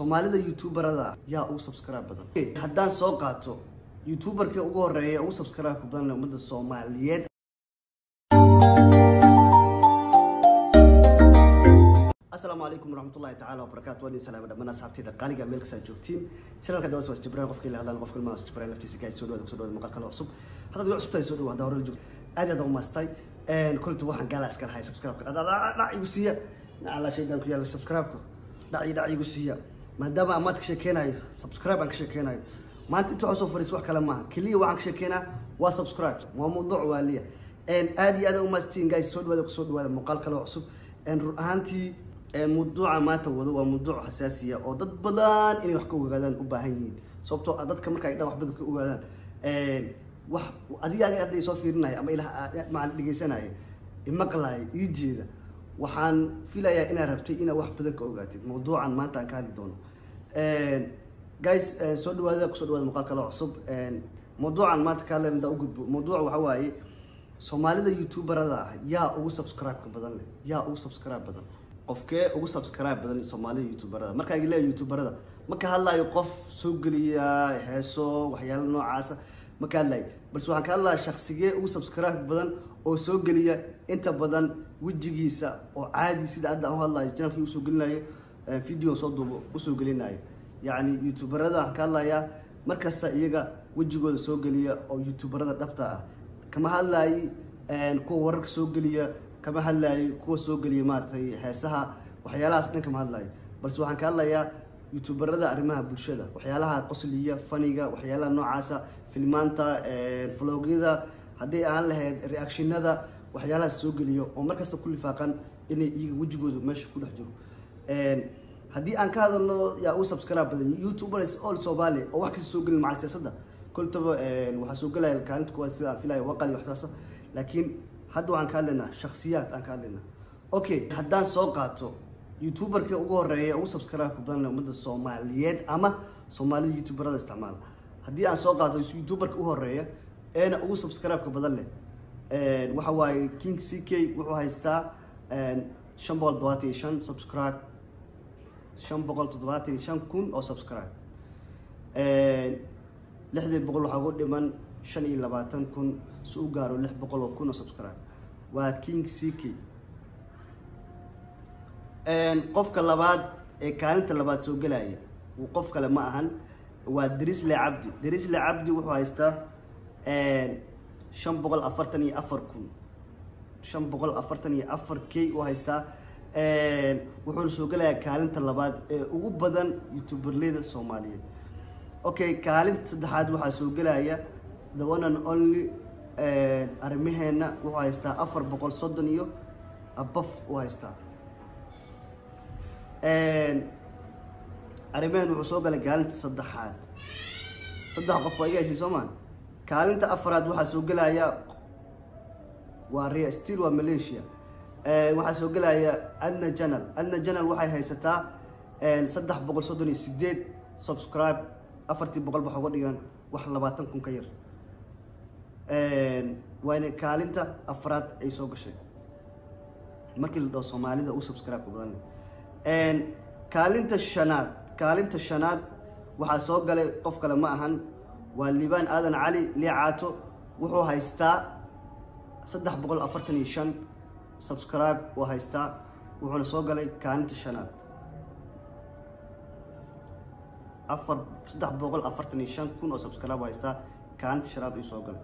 Soomaalida YouTuberada yaa ugu subscribe badan. Haddaan soo qaato YouTuberka ugu horeeya ugu subscribe badan ummadda Soomaaliyeed. Assalaamu alaykum warahmatullahi ta'ala wabarakatuh. Wani salaam dhammaan asxaabtayda qaaliga meel kasta joogtiin. Channelka dawas was Jibril qofkii la hadlaan qofkii ma was Jibril laftiisa ka soo dhawaad maqal kale cusub. Hadda cusub tay soo dhawaad hore joog. Aad u maastay kultu waxaan gaala iska lahay subscribe ka. Dhac igu siiya. Nacala shaydan ku yaal subscribe ka. Dhac igu siiya. maadaama amaad ka sheekeenayo subscribe aan ka sheekeenayo maanta inta soo fariis wax kale maaha kaliya waxaan ka sheekeenaa waa subscribe waa mowduuc waaliya aad iyo aad u maastiin guys soo dhawaada muuqaal kale cusub run ahaantii mowduuca maanta wado waa mowduuc xasaasi ah oo dad badan inay wax ka ogaadaan u baahan yihiin sababtoo ah dadka marka ay wax badan ka ogaadaan wax adiga hadda soo fiirinayo ama ilaah ma dhageysanaayo imaqlaay ii jeeda waxaan filayaa inaad rabtay inaad wax badan ka ogaatid mowduucan maanta aan ka hadli doono guys soo dhawaada muuqaal kale cusub mowduucan maanta ka hadlayna u gudbo mowduuc waxa waaye Soomaalida YouTuberada yaa ugu subscribe badan leh yaa ugu subscribe badan qofkee ugu subscribe badan Soomaalida YouTuberada marka ay leeyahay YouTuberada marka hadlayo qof soo galiya heeso waxyaalo noocaas ma ka hadlay balse waxaan ka hadlayaa shakhsigee ugu subscribe badan oo soo galiya inta badan wajigiisa oo caadi sida hadda aan hadlayo channelkii uu soo galinayo video soo duubo u soo galinayo yani YouTuberada waxaan ka hadlayaa markasta iyaga wajigooda soo galiya oo YouTuberada dhabta ah kama hadlayo kuwa wararka soo galiya kama hadlayo kuwa soo galiya maartay heesaha waxyaalahaas dhan kama hadlayo balse waxaan ka hadlayaa YouTuberada arrimaha bulshada waxyaalaha qosliya faniga waxyaalaha noocaasa filmaanta vlogyada hadii aan lahayd reactionada waxyaalaha soo galiyo oo markasta ku lifaaqan inay iyaga wajigooda meesha ku dhex jiro hadii aan ka hadalno yaa u subscribe badan YouTubers all Somali oo wax kasta soo galin macalsiyada kultaba waxa soo galay kaalinta kuwa sida filay waqal iyo waxtaas laakiin hadda waxaan ka hadlaynaa shakhsiyaad aan ka hadlaynaa okay haddaan soo qaato YouTuberka ugu horeeya ugu subscribe badan ummadda Soomaaliyeed ama Soomaalida YouTuberada isticmaal hadii aan soo qaato YouTuberka ugu horeeya ugu subscribe badan leh waxa waaye King CK wuxuu haystaa 525 subscribe 575 oo subscribe 600 waxa ugu dhiman 25 soo gaaro 600 oo subscribe waa King CK qofka labaad ee kaalinta labaad soo galaya uu qof kale ma ahan waa Darisle Cabdi wuxuu haystaa 544k oo haystaa wuxuu soo galayaa kaalinta labaad ee ugu badan YouTuberleyda Soomaaliyeed okay kaalinta saddexaad waxa soo galaya the one and only arrimaheena wuxuu haystaa 430 iyo above oo haystaa arrimaheena wuxuu soo galay kaalinta saddexaad saddex qof waa iga haysi Soomaan kaalinta afraad waxa soo galaya waa Ria Steel waa Malaysia waxa soo galaya Adna Channel waxay haysataa 338 subscribe 400 waxa uga dhigan wax 20,000 ka yar waana kaalinta afraad ay soo gashay markii la dhaho Soomaalida u subscribe badan kaalinta shanaad waxa soo galay qof kale ma ahan waa Liban Aadan Cali Liicaato wuxuu haystaa 345 subscribe oo haystaa wuxuu soo galay kaalinta shanaad 345 oo subscribe haystaa kaalinta shanaad ay soo galay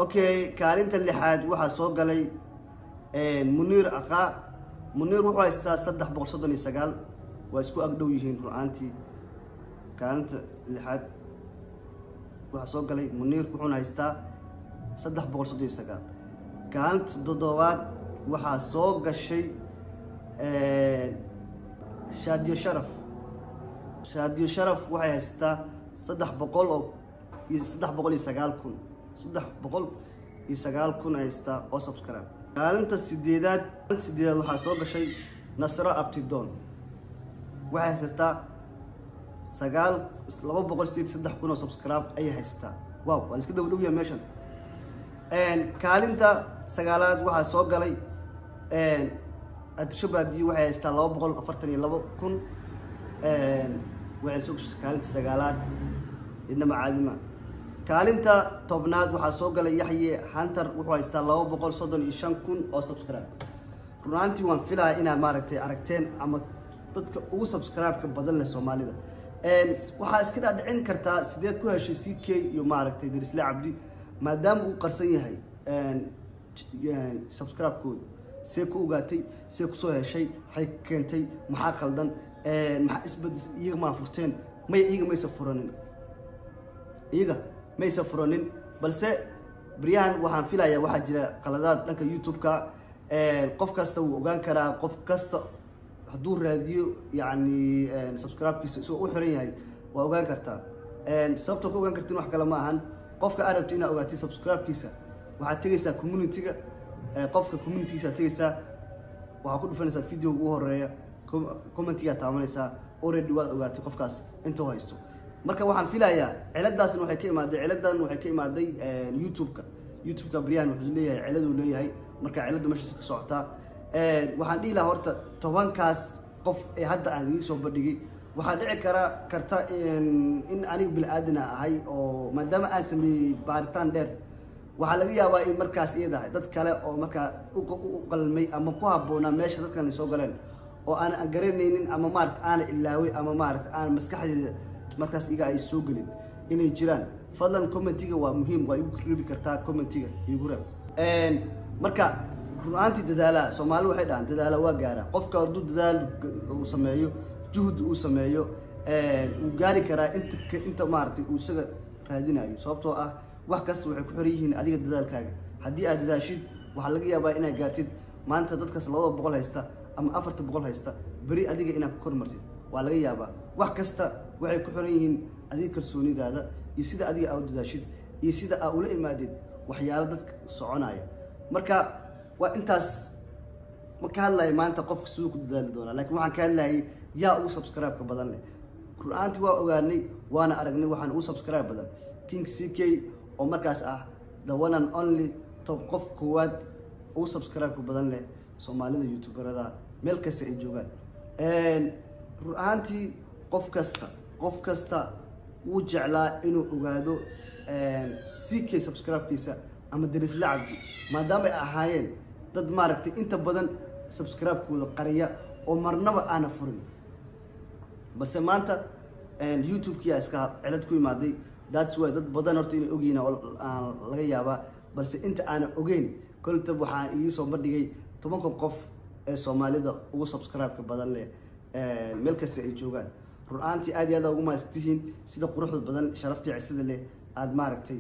okay kaalinta lixaad waxa soo galay Munir wuxuu haystaa 339 waa isku agdhow yihiin ru'aantii kaalinta lixaad waxa soo galay Munir wuxuu haystaa 339 kaalinta toddobaad waxa soo gashay Shaadiyo Sharaf waxay haystaa 309,000 haystaa oo subscribe kaalinta sideedaad waxa soo gashay Nasra Abtidoon waxay haystaa 283,000 subscribe ay haystaa wow waan iska dhow yahay meeshan kaalinta sagaalaad waxa soo galay Adshabadi waxay haystaa 242,000 waxay soo gashay kaalinta sagaalaad idnama caadima kaalinta tobnaad waxaa soo galay Yaxye Hunter wuxuu haystaa 235,000 oo subscribe runtii waan filayaa inaad maaragtay aragteen ama dadka ugu subscribe-ka badan leh Soomaalida waxaa iska dhacin kartaa sideed ku heshay CK iyo maaragtay Darisle Cabdi maadaama uu qarsan yahay subscribe-kooda see ku ogaatay see ku soo heshay waxay keentay maxaa qaldan maxaa isbedel iyaga ma furteen iyaga maysa furanin balse brian waxaan filayaa waxaa jira qaladaad dhanka YouTube-ka qof kasta uu ogaan karaa qof kasta hadduu raadiyo yani subscribe-kiisa soo u xiran yahay waa ogaan kartaa sababta ku ogaan kartiin wax kale ma ahan qofka arabti inaad ogaatid subscribe-kiisa waxaad tegaysaa community-ga qofka community-giisa tegaysaa waxaa ku dhufanaysaa video ugu horeeya comment-ga taabanaysaa already waad ogaatay qofkaas inta uu haysto marka waxaan filayaa ciladaasna waxay ka imaaday YouTube-ka brian wuxuu leeyahay ciladu leeyahay marka ciladu meesha ka socotaa waxaan dhihi lahaa horta 10kaas qof ee hadda aan idin soo bandhigay waxaa dhici karta in aniga bil aadana ahay oo maadaama aan sameeyay baaritaan dheer waxaa laga yaabaa in markaas iyada dad kale oo markaa u qalmay ama ku habboonaa meesha dadkan soo galeen oo aan garanaynin ama maaragtay aan ilaaway ama maaragtay aan maskaxdeeda markaas iga ay soo galin inay jiraan fadlan comment-iga waa muhiim waa igu reebi kartaa comment-iga igu reeb marka runtii dadaala Soomaali waxay dhahan dadaala waa gaara qofka hadduu dadaal uu sameeyo juhud uu sameeyo uu gaari karaa inta maaragtay uu isaga raadinayo sababtoo ah wax kasta waxay ku xiran yihiin adiga dadaalkaaga haddii aad dadaashid waxaa laga yaabaa inaad gaartid maanta dadkaas 200 haysta ama 400 haysta bari adiga inaad ku kormartid waa laga yaabaa wax kasta waxay ku xiran yihiin adiga kalsoonidaada iyo sida adiga aad dadaashid iyo sida aad ula imaadid waxyaalo dadka soconaya marka waa intaas ma ka hadlayo maanta qofka sidoo ku dadaali doona laakiin waxaan ka hadlayay yaa ugu subscribe-ka badan leh runtii waa ogaanay waana aragnay waxaan ugu subscribe badan King CK oo markaas ah the one and only top qof koowaad ugu subscribe-ka badan leh Soomaalida YouTuberada meel kasta ay joogaan runtii qof kasta uu jeclaa inuu ogaado CK subscribe-kiisa ama Darisle Cabdi maadaama ay ahaayeen dad maaragtay inta badan subscribe-kooda qariya oo marnaba aana furin balse maanta YouTube-kiya iska cilad ku imaaday that's why dad badan horta inay ogyihiin oo laga yaabaa balse inta aana ogeyn kolta waxaan ii soo bandhigay 10 qof ee Soomaalida ugu subscribe-ka badan leh meel kasta ay joogaan runtii aad iyo aad ugu maastihiin sida quruxda badan sharaftii cisada leh aad maaragtay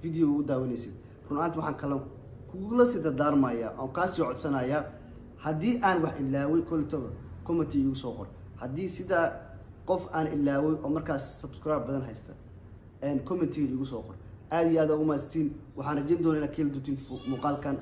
video u daawanaysid runtii waxaan kala kugula sii dardaarmayaa oo kaasi codsanayaa haddii aan wax ilaaway kolta comment igu soo qor haddii sida qof aan ilaaway oo markaas subscribe badan haysta comment igu soo qor aad iyo aad ugu maastiin waxaan rajin doonaa inaad kala dutin muuqaalkan